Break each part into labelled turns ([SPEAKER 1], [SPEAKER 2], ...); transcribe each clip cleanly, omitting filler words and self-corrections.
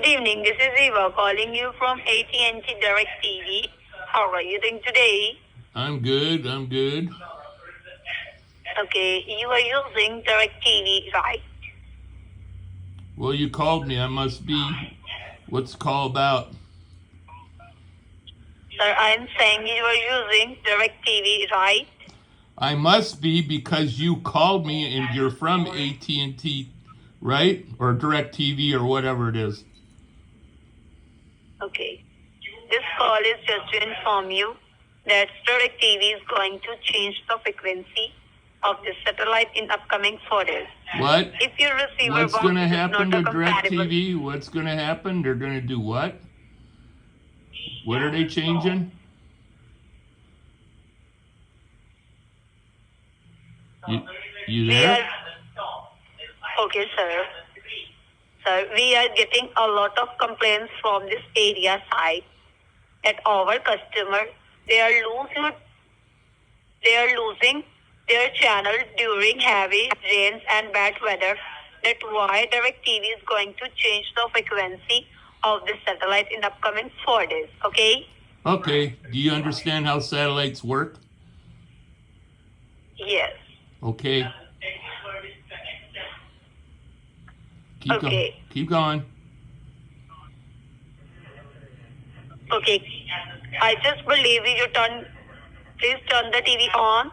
[SPEAKER 1] Good evening. This is Eva calling you from AT&T DIRECTV. How are you doing today?
[SPEAKER 2] I'm good.
[SPEAKER 1] Okay, you are using DIRECTV, right?
[SPEAKER 2] Well, you called me. I must be. What's the call about?
[SPEAKER 1] Sir, I am saying you are using DIRECTV, right?
[SPEAKER 2] I must be because you called me and you're from AT&T, right? Or DirecTV or whatever it is.
[SPEAKER 1] Okay. This call is just to inform you that DIRECTV is going to change the frequency of the satellite in upcoming 4 days.
[SPEAKER 2] What?
[SPEAKER 1] If your receiver
[SPEAKER 2] What's
[SPEAKER 1] box
[SPEAKER 2] going to
[SPEAKER 1] is
[SPEAKER 2] happen
[SPEAKER 1] not
[SPEAKER 2] to
[SPEAKER 1] a compatible...
[SPEAKER 2] DirecTV? What's going to happen? They're going to do what? What are they changing? You there?
[SPEAKER 1] Okay, sir. Sir, we are getting a lot of complaints from this area side that our customer they are losing their channel during heavy rains and bad weather. That's why DirecTV is going to change the frequency of the satellite in upcoming 4 days. Okay?
[SPEAKER 2] Okay. Do you understand how satellites work?
[SPEAKER 1] Yes.
[SPEAKER 2] Okay.
[SPEAKER 1] Okay.
[SPEAKER 2] Keep going.
[SPEAKER 1] Okay. I just believe you please turn the TV on.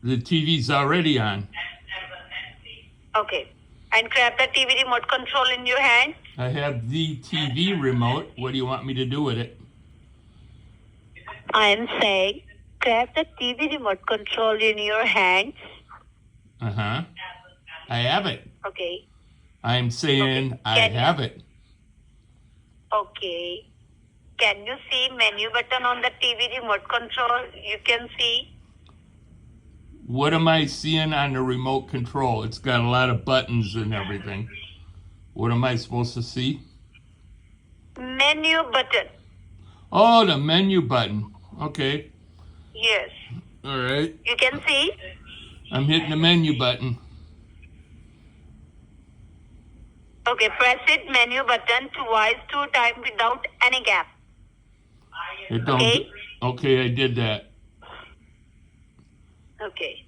[SPEAKER 2] The TV's already on.
[SPEAKER 1] Okay. And grab the TV remote control in your hand.
[SPEAKER 2] I have the TV remote. What do you want me to do with it?
[SPEAKER 1] I am saying grab the TV remote control in your hands.
[SPEAKER 2] Uh-huh. I have it.
[SPEAKER 1] Okay.
[SPEAKER 2] I'm saying I have it.
[SPEAKER 1] Okay. Can you see menu button on the TV remote control? You can see.
[SPEAKER 2] What am I seeing on the remote control? It's got a lot of buttons and everything. What am I supposed to see?
[SPEAKER 1] Menu button.
[SPEAKER 2] Oh, the menu button. Okay.
[SPEAKER 1] Yes.
[SPEAKER 2] All right.
[SPEAKER 1] You can see?
[SPEAKER 2] I'm hitting the menu button.
[SPEAKER 1] Okay, press it menu button twice, 2 times without any gap.
[SPEAKER 2] It don't. Okay, I did that.
[SPEAKER 1] Okay.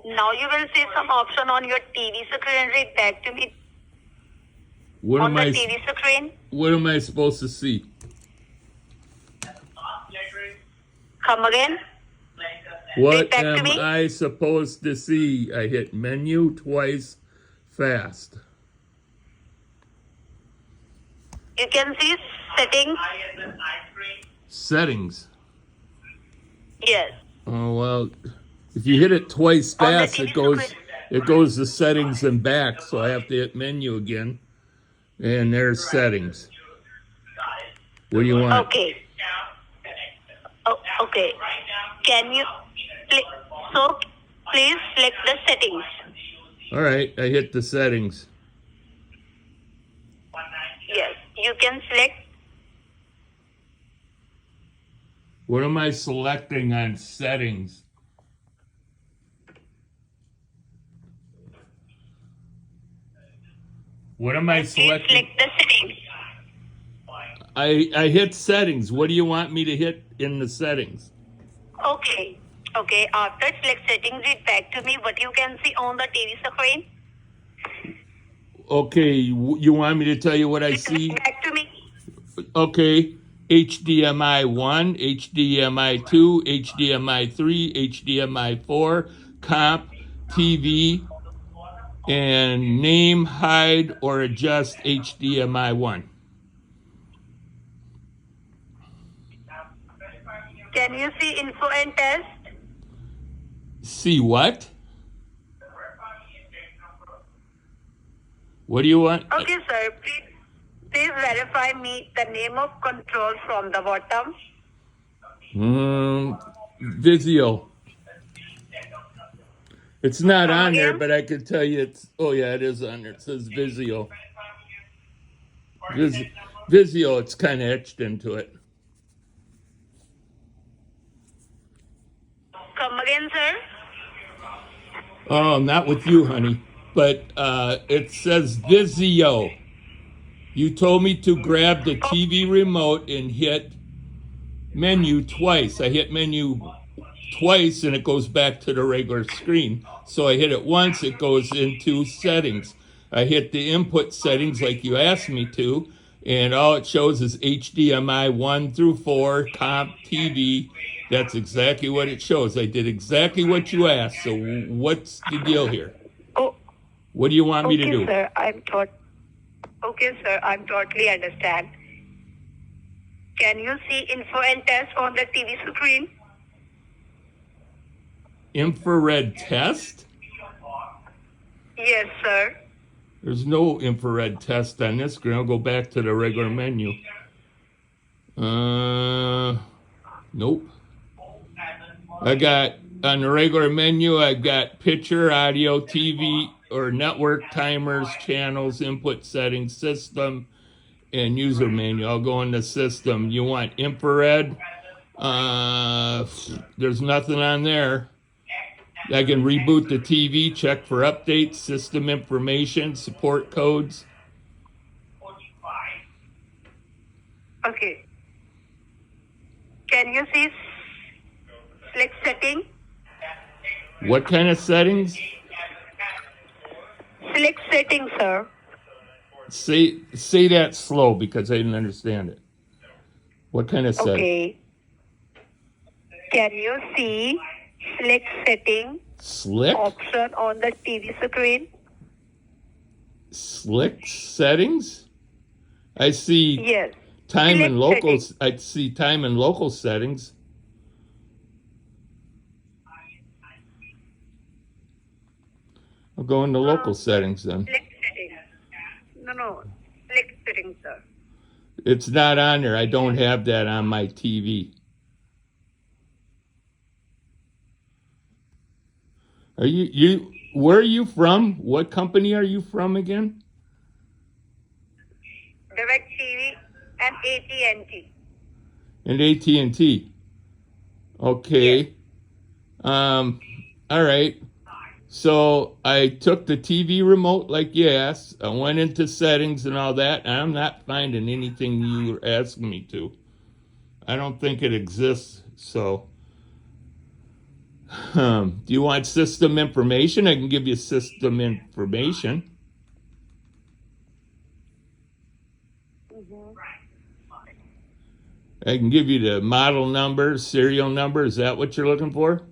[SPEAKER 1] Now you will see some option on your TV screen. Read back to me.
[SPEAKER 2] What
[SPEAKER 1] on
[SPEAKER 2] am
[SPEAKER 1] the TV screen.
[SPEAKER 2] What am I supposed to see?
[SPEAKER 1] Come again.
[SPEAKER 2] What am I supposed to see? I hit menu twice fast.
[SPEAKER 1] You can see settings.
[SPEAKER 2] Settings.
[SPEAKER 1] Yes.
[SPEAKER 2] Oh well, if you hit it twice fast, it goes to settings and back. So I have to hit menu again, and there's settings. What do you want?
[SPEAKER 1] Okay. Oh, okay. Can you please select the settings.
[SPEAKER 2] All right, I hit the settings.
[SPEAKER 1] Yes, you can select.
[SPEAKER 2] What am I selecting on settings? What am I selecting?
[SPEAKER 1] Select the settings.
[SPEAKER 2] I hit settings. What do you want me to hit in the settings?
[SPEAKER 1] Okay. Okay. After select settings, read back to me what you can see on the TV screen.
[SPEAKER 2] Okay, you want me to tell you what I see?
[SPEAKER 1] Back to me.
[SPEAKER 2] Okay, HDMI 1, HDMI 2, HDMI 3, HDMI 4, comp, TV, and name, hide, or adjust HDMI 1.
[SPEAKER 1] Can you see info and test?
[SPEAKER 2] See what? What do you want?
[SPEAKER 1] Okay, sir. Please verify me the name of control from the bottom.
[SPEAKER 2] Vizio. It's not on there, but I can tell you it's... Oh, yeah, it is on there. It says Vizio. Vizio, it's kind of etched into it.
[SPEAKER 1] Come again, sir.
[SPEAKER 2] Oh, not with you, honey. but it says Vizio. You told me to grab the TV remote and hit menu twice. I hit menu twice and it goes back to the regular screen. So I hit it once, it goes into settings. I hit the input settings like you asked me to, and all it shows is HDMI 1 through 4, comp, TV. That's exactly what it shows. I did exactly what you asked. So what's the deal here?
[SPEAKER 1] Oh,
[SPEAKER 2] What do you want me to
[SPEAKER 1] okay,
[SPEAKER 2] do?
[SPEAKER 1] sir. Okay, sir. I'm totally understand. Can you see info and test on the TV screen?
[SPEAKER 2] Infrared test?
[SPEAKER 1] Yes, sir.
[SPEAKER 2] There's no infrared test on this screen. I'll go back to the regular menu. Nope. I got, on the regular menu, I got picture, audio, TV, or network, timers, channels, input settings, system, and user menu. I'll go into system. You want infrared? There's nothing on there. I can reboot the TV, check for updates, system information, support codes.
[SPEAKER 1] Okay. Can you see select setting?
[SPEAKER 2] What kind of settings?
[SPEAKER 1] Select setting, sir.
[SPEAKER 2] Say that slow because I didn't understand it. What kind of setting?
[SPEAKER 1] Okay. Can you see select setting
[SPEAKER 2] Slick?
[SPEAKER 1] option on the TV screen?
[SPEAKER 2] Slick settings? I see
[SPEAKER 1] Yes.
[SPEAKER 2] time
[SPEAKER 1] Select
[SPEAKER 2] and local.
[SPEAKER 1] settings.
[SPEAKER 2] I see time and local settings. I'll go into local settings then.
[SPEAKER 1] Select setting. No. Select setting, sir.
[SPEAKER 2] It's not on there. I don't have that on my TV. Are you where are you from? What company are you from again?
[SPEAKER 1] DIRECTV and AT&T.
[SPEAKER 2] And AT&T. Okay. All right. So I took the TV remote like you asked. I went into settings and all that, and I'm not finding anything you were asking me to. I don't think it exists. So, do you want system information? I can give you system information. I can give you the model number, serial number. Is that what you're looking for?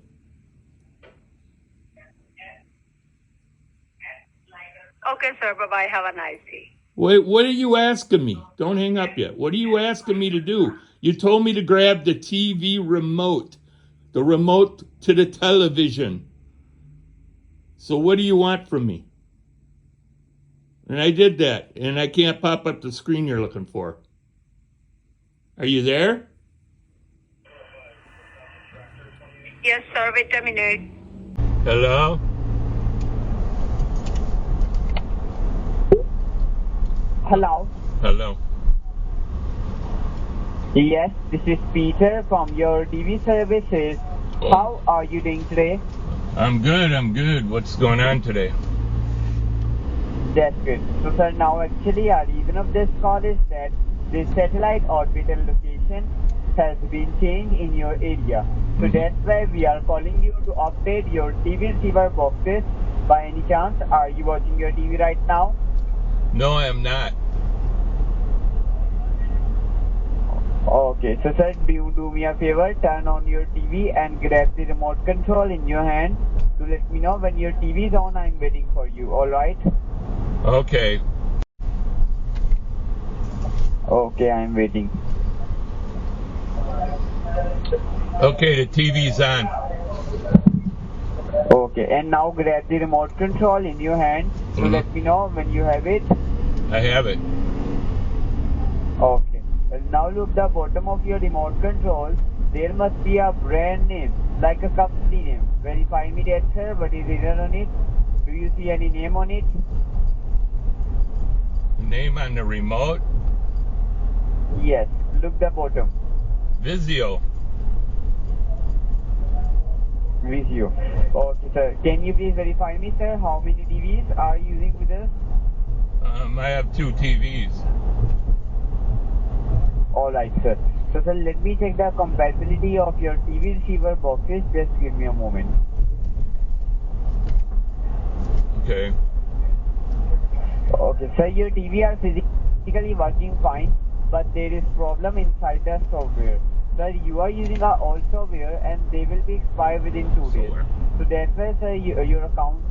[SPEAKER 1] Okay, sir. Bye-bye. Have a nice day.
[SPEAKER 2] Wait, what are you asking me? Don't hang up yet. What are you asking me to do? You told me to grab the TV remote, the remote to the television. So what do you want from me? And I did that, and I can't pop up the screen you're looking for. Are you there?
[SPEAKER 1] Yes, sir. Wait a minute.
[SPEAKER 2] Hello?
[SPEAKER 3] Hello.
[SPEAKER 2] Hello.
[SPEAKER 3] Yes, this is Peter from your TV services.
[SPEAKER 2] Oh.
[SPEAKER 3] How are you doing today?
[SPEAKER 2] I'm good. What's going on today?
[SPEAKER 3] That's good. So, sir, now actually our reason of this call is that the satellite orbital location has been changed in your area. So that's why we are calling you to update your TV receiver boxes. By any chance, are you watching your TV right now?
[SPEAKER 2] No, I am not.
[SPEAKER 3] Okay, so sir, do you do me a favor, turn on your TV and grab the remote control in your hand to let me know when your TV is on. I'm waiting for you, alright?
[SPEAKER 2] Okay.
[SPEAKER 3] Okay, I'm waiting.
[SPEAKER 2] Okay, the TV's on.
[SPEAKER 3] Okay, and now grab the remote control in your hand to let me know when you have it.
[SPEAKER 2] I have it.
[SPEAKER 3] Okay, well, now look the bottom of your remote control. There must be a brand name, like a company name. Verify me that, sir. What is written on it? Do you see any name on it?
[SPEAKER 2] Name on the remote?
[SPEAKER 3] Yes, look the bottom.
[SPEAKER 2] Vizio.
[SPEAKER 3] with you. Okay, sir. Can you please verify me, sir, how many TVs are you using with us?
[SPEAKER 2] I have 2 TVs.
[SPEAKER 3] Alright, sir. So, sir, let me check the compatibility of your TV receiver boxes. Just give me a moment.
[SPEAKER 2] Okay.
[SPEAKER 3] Okay, sir, your TV are physically working fine, but there is problem inside the software. Sir, you are using our old software and they will be expired within 2 days. So that's why, sir, your account.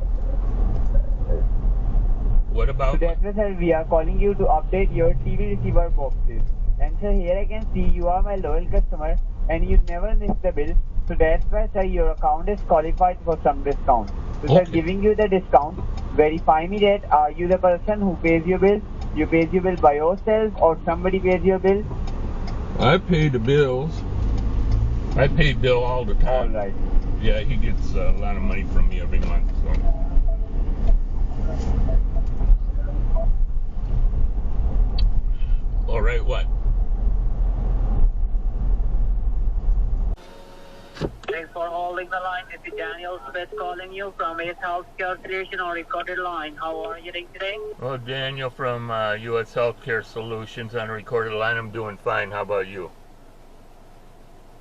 [SPEAKER 2] What about?
[SPEAKER 3] So that's why, sir, we are calling you to update your TV receiver boxes. And sir, here I can see you are my loyal customer and you never miss the bill. So that's why, sir, your account is qualified for some discount. So, sir, giving you the discount, verify me that are you the person who pays your bill? You pays your bill by yourself or somebody pays your bill?
[SPEAKER 2] I pay the bills. I pay Bill all the time.
[SPEAKER 3] Alright.
[SPEAKER 2] Yeah, he gets a lot of money from me every month. So. All right, what?
[SPEAKER 4] Thanks for holding the line. This is Daniel Smith calling you from Ace Healthcare Solution on recorded line. How are you doing today?
[SPEAKER 2] Well, Daniel from U.S. Healthcare Solutions on a recorded line. I'm doing fine. How about you?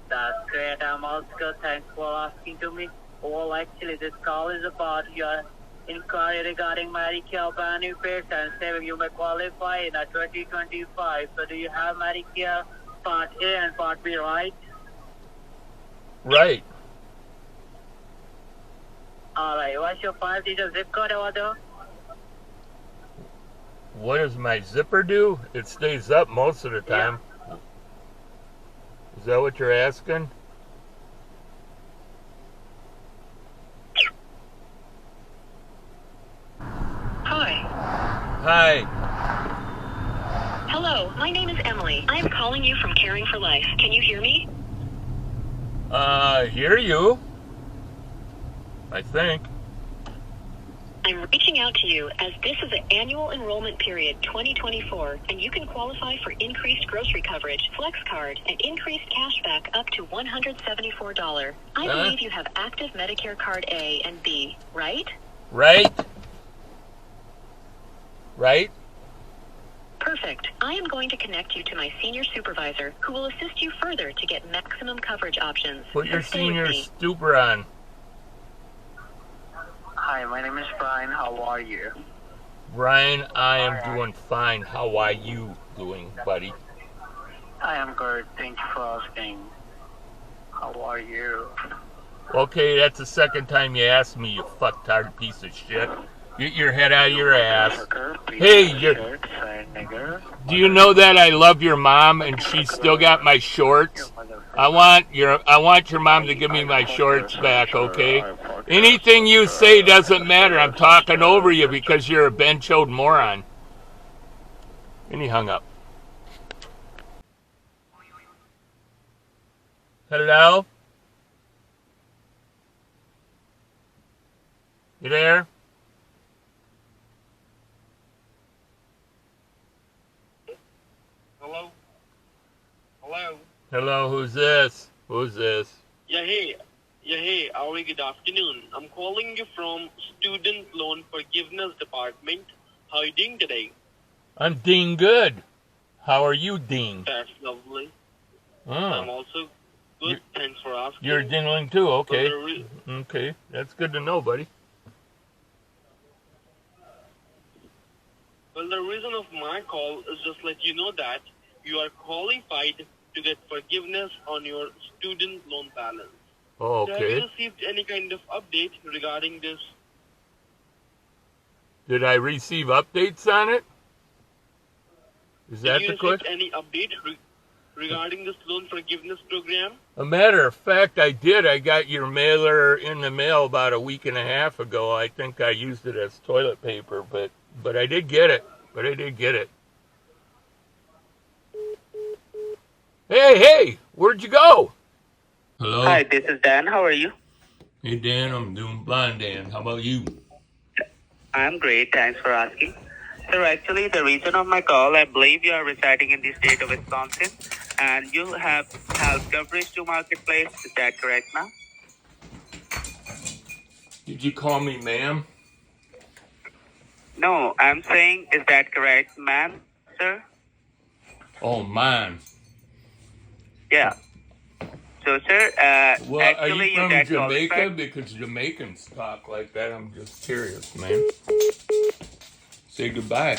[SPEAKER 4] That's great. I'm also good. Thanks for asking to me. Well, actually, this call is about your inquiry regarding Medicare benefits and saving you may qualify in 2025. So do you have Medicare Part A and Part B, right?
[SPEAKER 2] Right.
[SPEAKER 4] Alright, what's your 5-digit zip code over there?
[SPEAKER 2] What does my zipper do? It stays up most of the time.
[SPEAKER 4] Yeah.
[SPEAKER 2] Is that what you're asking?
[SPEAKER 5] Hi.
[SPEAKER 2] Hi.
[SPEAKER 5] Hello, my name is Emily. I am calling you from Caring for Life. Can you hear me?
[SPEAKER 2] Hear you. I think.
[SPEAKER 5] I'm reaching out to you as this is the annual enrollment period 2024, and you can qualify for increased grocery coverage, flex card, and increased cashback up to $174. I believe you have active Medicare Card A and B, right?
[SPEAKER 2] Right? Right?
[SPEAKER 5] Perfect. I am going to connect you to my senior supervisor, who will assist you further to get maximum coverage options.
[SPEAKER 2] Put your
[SPEAKER 5] Stay with
[SPEAKER 2] senior
[SPEAKER 5] me.
[SPEAKER 2] stupor on.
[SPEAKER 4] Hi, my name is Brian. How are you?
[SPEAKER 2] Brian, I am doing fine. How are you doing, buddy?
[SPEAKER 4] I am good. Thank you for asking. How are you?
[SPEAKER 2] Okay, that's the second time you asked me, you fucktard piece of shit. Get your head out of your ass. Hey, do you know that I love your mom and she's still got my shorts? I want your mom to give me my shorts back, okay? Anything you say doesn't matter. I'm talking over you because you're a bench-owed moron. And he hung up. Hello? You there?
[SPEAKER 6] Hello? Hello?
[SPEAKER 2] Hello, who's this? Who's this?
[SPEAKER 6] Yeah, hey, Auri, good afternoon. I'm calling you from Student Loan Forgiveness Department. How are you doing today?
[SPEAKER 2] I'm Dean Good. How are you, Dean?
[SPEAKER 6] That's lovely.
[SPEAKER 2] Oh,
[SPEAKER 6] I'm also good. Thanks for asking.
[SPEAKER 2] you're Dingling too, okay.
[SPEAKER 6] Well,
[SPEAKER 2] Okay, that's good to know, buddy.
[SPEAKER 6] well, the reason of my call is just let you know that you are qualified to get forgiveness on your student loan balance.
[SPEAKER 2] Oh,
[SPEAKER 6] Have you
[SPEAKER 2] okay.
[SPEAKER 6] received any kind of update regarding this?
[SPEAKER 2] Did I receive updates on it? Is that
[SPEAKER 6] Did you
[SPEAKER 2] the
[SPEAKER 6] receive
[SPEAKER 2] question?
[SPEAKER 6] any update regarding this loan forgiveness program?
[SPEAKER 2] A matter of fact, I did. I got your mailer in the mail about a week and a half ago. I think I used it as toilet paper, but I did get it. Hey, where'd you go? Hello?
[SPEAKER 4] Hi, this is Dan. How are you?
[SPEAKER 2] Hey, Dan, I'm doing fine, Dan. How about you?
[SPEAKER 4] I'm great. Thanks for asking. Sir, actually, the reason of my call, I believe you are residing in the state of Wisconsin and you have health coverage to Marketplace. Is that correct now?
[SPEAKER 2] you call me ma'am?
[SPEAKER 4] No, I'm saying, is that correct, ma'am, sir?
[SPEAKER 2] Oh, man.
[SPEAKER 4] Yeah. So, sir,
[SPEAKER 2] Well, are
[SPEAKER 4] actually,
[SPEAKER 2] you from
[SPEAKER 4] get
[SPEAKER 2] Jamaica?
[SPEAKER 4] qualified.
[SPEAKER 2] Because Jamaicans talk like that. I'm just curious, man. Say goodbye.